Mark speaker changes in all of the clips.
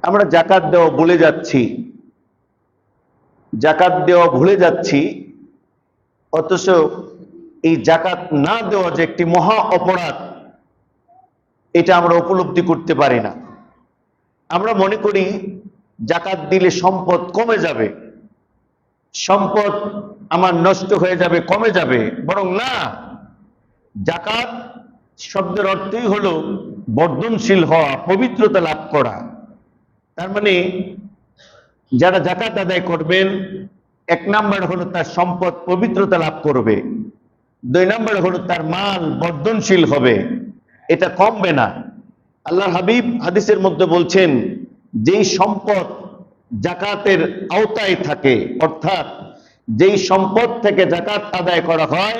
Speaker 1: আমরা জাকাত দেওয়া ভুলে যাচ্ছি, জাকাত দেওয়া ভুলে যাচ্ছি, অথচ এই জাকাত না দেওয়া যে একটি মহা অপরাধ, এটা আমরা উপলব্ধি করতে পারি না। আমরা মনে করি জাকাত দিলে সম্পদ কমে যাবে, সম্পদ আমার নষ্ট হয়ে যাবে, কমে যাবে। বরং না, জাকাত শব্দের অর্থই হলো বর্ধনশীল হওয়া, পবিত্রতা লাভ করা। তার মানে যারা জাকাত আদায় করবেন, এক নাম্বার হলো তার সম্পদ পবিত্রতা লাভ করবে, দুই নাম্বার হলো তার মাল বর্ধনশীল হবে, এটা কমবে না। আল্লাহর হাবিব হাদিসের মধ্যে বলছেন, যেই সম্পদ জাকাতের আওতায় থাকে, অর্থাৎ যেই সম্পদ থেকে জাকাত আদায় করা হয়,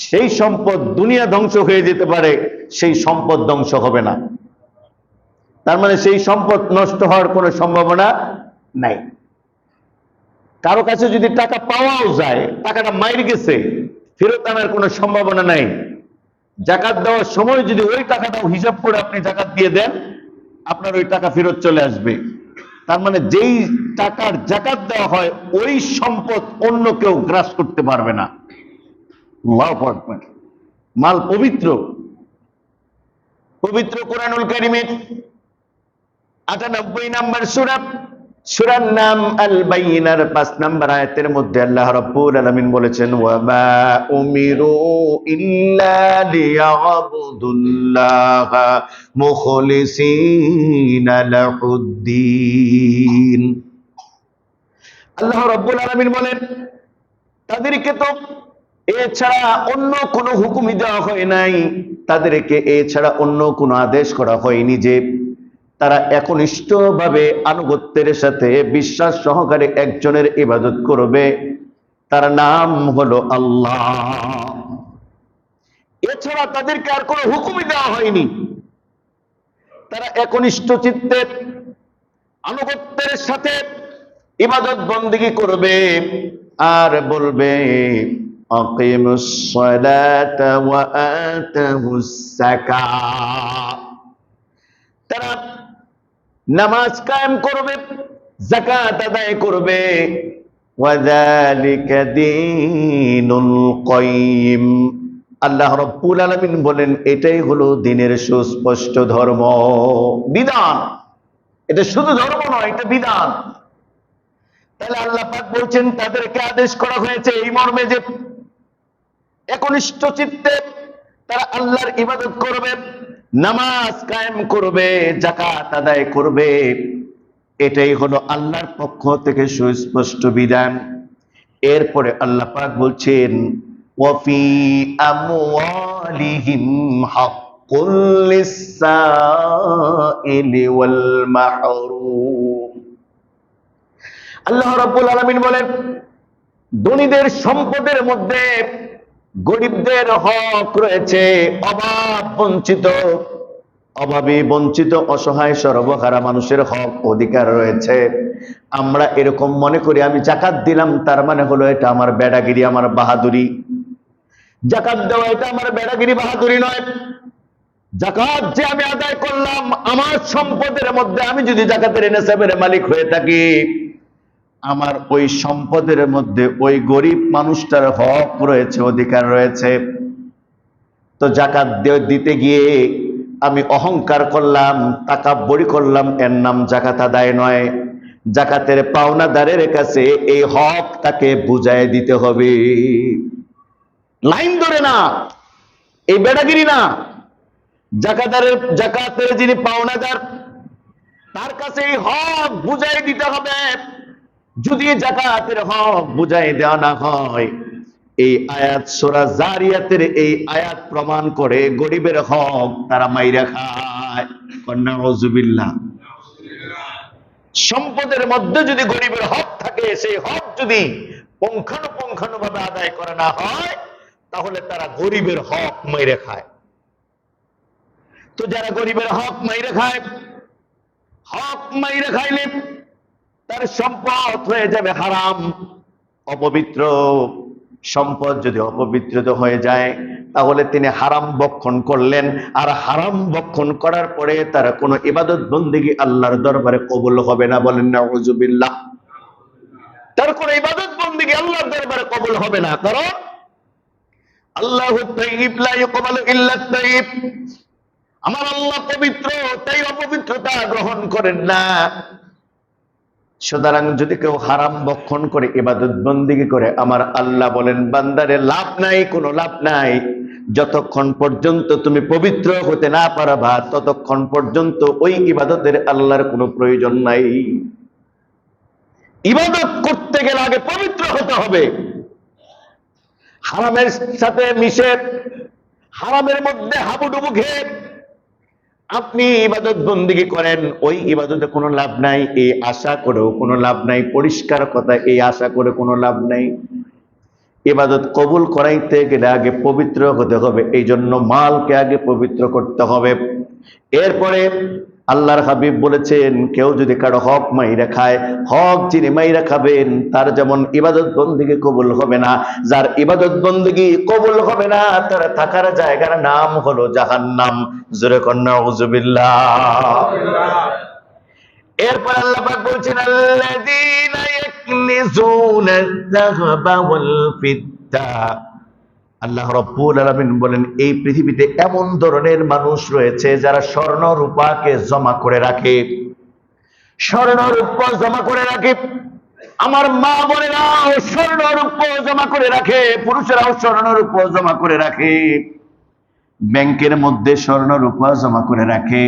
Speaker 1: সেই সম্পদ দুনিয়া ধ্বংস হয়ে যেতে পারে, সেই সম্পদ ধ্বংস হবে না। তার মানে সেই সম্পদ নষ্ট হওয়ার কোনো সম্ভাবনা নাই। কারো কাছে যদি টাকা পাওয়াও যায়, টাকাটা মাইর গেছে, ফেরত আনার কোনো সম্ভাবনা নাই। জাকাত দেওয়ার সময় যদি ওই টাকাটাও হিসাব করে আপনি জাকাত দিয়ে দেন, আপনার ওই টাকা ফেরত চলে আসবে। তার মানে যেই টাকার জাকাত দেওয়া হয়, ওই সম্পদ অন্য কেউ গ্রাস করতে পারবে না। আল্লাহু আকবার। মাল পবিত্র, পবিত্র কোরআনুল কারীমের ৯৮ নম্বর সূরা, সূরার নাম আল বাইয়িনার ৫ নম্বর আয়াতের মধ্যে আল্লাহ রাব্বুল আলামিন বলেছেন, ওয়া মা উমিরু ইল্লা লিয়াবুদুল্লাহা মুখলিসিনা লাহুদ্দিন। আল্লাহ রাব্বুল আলামিন বলেন, তাদেরকে তো এছাড়া অন্য কোনো হুকুমই দেওয়া হয় নাই, তাদেরকে এছাড়া অন্য কোনো আদেশ করা হয়নি যে তারা একনিষ্ঠভাবে আনুগত্যের সাথে বিশ্বাস সহকারে একজনের ইবাদত করবে, তার নাম হলো আল্লাহ। এছাড়া তাদেরকে আর কোনো হুকুমই দেওয়া হয়নি। তারা একনিষ্ঠ চিত্তে আনুগত্যের সাথে ইবাদত বন্দেগী করবে আর বলবে, আকিমুস সালাতা ওয়া আতাহুস যাকাত। তারা নামাজ কায়েম করবে, যাকাত আদায় করবে। ওয়াযালিকা দীনুল কাইয়্যিম। আল্লাহ রাব্বুল আলামিন বলেন, এটাই হলো দ্বীনের সুস্পষ্ট ধর্ম, বিধান। এটা শুধু ধর্ম নয়, এটা বিধান। তাহলে আল্লাহ পাক বলছেন, তাদেরকে আদেশ করা হয়েছে এই মর্মে যে একনিষ্ঠ চিত্তে তারা আল্লাহর ইবাদত করবে, নামাজ কায়েম করবে, যাকাত আদায় করবে। এটাই হলো আল্লাহর পক্ষ থেকে সুস্পষ্ট বিধান। এরপরে আল্লাহ পাক বলছেন, ওয়াফি আমওয়ালিহিম হাক্কুল লিসসাইলি ওয়াল মাহরুম। আল্লাহ রাব্বুল আলামিন বলেন, ধনীদের সম্পদের মধ্যে গরিবদের হক রয়েছে, অভাব বঞ্চিত, অভাবী বঞ্চিত অসহায় সর্বহারা মানুষের হক অধিকার রয়েছে। আমরা এরকম মনে করি, আমি জাকাত দিলাম তার মানে হলো এটা আমার বেড়াগিরি, আমার বাহাদুরি। জাকাত দেওয়া এটা আমার বেড়াগিরি বাহাদুরি নয়। জাকাত যে আমি আদায় করলাম, আমার সম্পদের মধ্যে আমি যদি জাকাতের নিসাবের মালিক হয়ে থাকি, আমার ওই সম্পদের মধ্যে ওই গরিব মানুষটার হক রয়েছে, অধিকার রয়েছে। তো জাকাত দিতে গিয়ে আমি অহংকার করলাম, তাকাব্বুরি করলাম, এর নাম জাকাত আদায় নয়। জাকাতের পাওনাদারের কাছে এই হক তাকে বুঝায় দিতে হবে, লাইন ধরে না, এই বেড়াগিরি না। জাকাতের যিনি পাওনাদার, তার কাছে এই হক বুঝাই দিতে হবে। যদি জাকাতের হক বুঝাই দেওয়া না হয়, এই আয়াত সূরা জারিয়াতের এই আয়াত প্রমাণ করে গরিবের হক তারা মাইরা খায়। নাউযুবিল্লাহ। সম্পদের মধ্যে যদি গরিবের হক থাকে, সেই হক যদি পুঙ্খানুপুঙ্খানুভাবে আদায় করা না হয়, তাহলে তারা গরিবের হক মাইরা খায়। তো যারা গরিবের হক মাইরা খায়, হক মাইরা খাইলে তার সম্পদ হয়ে যাবে হারাম, অপবিত্র। সম্পদ যদি অপবিত্রিত হয়ে যায়, তাহলে তিনি হারাম ভক্ষণ করলেন, আর হারাম ভক্ষণ করার পরে তার কোনো ইবাদত বন্দেগী আল্লাহর দরবারে কবুল হবে না। বলেন নাউযুবিল্লাহ। তার কোনো ইবাদত বন্দেগী আল্লাহর দরবারে কবুল হবে না, কারণ আল্লাহু তাইয়্যিব লা ইয়াকবালু ইল্লা তাইয়্যিব। আমার আল্লাহ পবিত্র, তাই অপবিত্রতা গ্রহণ করেন না। সুতরাং যদি কেউ হারাম ভক্ষণ করে ইবাদত বন্দেগী করে, আমার আল্লাহ বলেন বান্দারে লাভ নাই, কোনো লাভ নাই। যতক্ষণ পর্যন্ত তুমি পবিত্র হতে না পারবা ততক্ষণ পর্যন্ত ওই ইবাদতের আল্লাহর কোনো প্রয়োজন নাই। ইবাদত করতে গেলে আগে পবিত্র হতে হবে। হারামের সাথে মিশে, হারামের মধ্যে হাবুডুবু খেয়ে আপনি ইবাদত বন্দেগী করেন, ওই ইবাদতে কোনো লাভ নাই, এই আশা করেও কোনো লাভ নাই। পরিষ্কার কথা, এই আশা করে কোনো লাভ নাই। ইবাদত কবুল করাইতে গেলে আগে পবিত্র হতে হবে, এই জন্য মালকে আগে পবিত্র করতে হবে। এরপরে আল্লাহর হাবিব বলেছেন, কেউ যদি কারো হক মাইরা খায়, হক যিনি মাইরা খাবেন তার যেমন ইবাদত বন্দেগী কবুল হবে না, যার ইবাদত বন্দেগী কবুল হবে না তার থাকার জায়গার নাম হলো জাহান্নাম। জোরে কন্যা নাউযুবিল্লাহ। এরপর আল্লাহ পাক বলছেন, আল্লাযীনা ইয়াকনিজুনা আয-যাহাবা ওয়াল ফিদ্দা। আল্লাহ রাব্বুল আলামিন বলেন, এই পৃথিবীতে এমন ধরনের মানুষ রয়েছে যারা স্বর্ণ রূপাকে জমা করে রাখে, স্বর্ণ রূপা জমা করে রাখে। আমার মা বোনেরাও স্বর্ণ রূপা জমা করে রাখে, পুরুষেরাও স্বর্ণ রূপা জমা করে রাখে, ব্যাংকের মধ্যে স্বর্ণ রূপা জমা করে রাখে।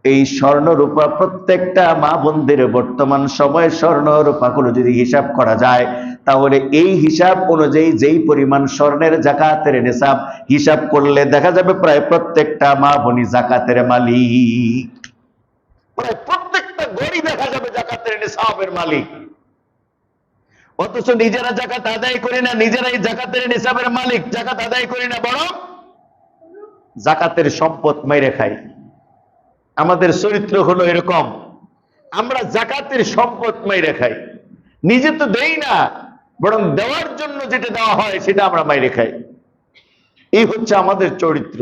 Speaker 1: এই স্বর্ণ রূপা প্রত্যেকটা মা বোনদের বর্তমান সময়ে স্বর্ণ রূপাগুলো যদি হিসাব করা যায়, তাহলে এই হিসাব অনুযায়ী যেই পরিমাণ স্বর্ণের যাকাতের নিসাব হিসাব করলে দেখা যাবে প্রায় প্রত্যেকটা মা বোনই যাকাতের মালিক। প্রায় প্রত্যেকটা গড়ি দেখা যাবে যাকাতের নিসাবের মালিক। অথচ নিজেরা যাকাত আদায় করি না, নিজেরাই যাকাতের নিসাবের মালিক, যাকাত আদায় করি না, বরং যাকাতের সম্পদ মেরে খাই। আমাদের চরিত্র হলো এরকম, আমরা যাকাতের সম্পদ মাইরে খাই, নিজে তো দেই না, বরং দেওয়ার জন্য যেটা দেওয়া হয় সেটা আমরা মাইরে খাই। এই হচ্ছে আমাদের চরিত্র।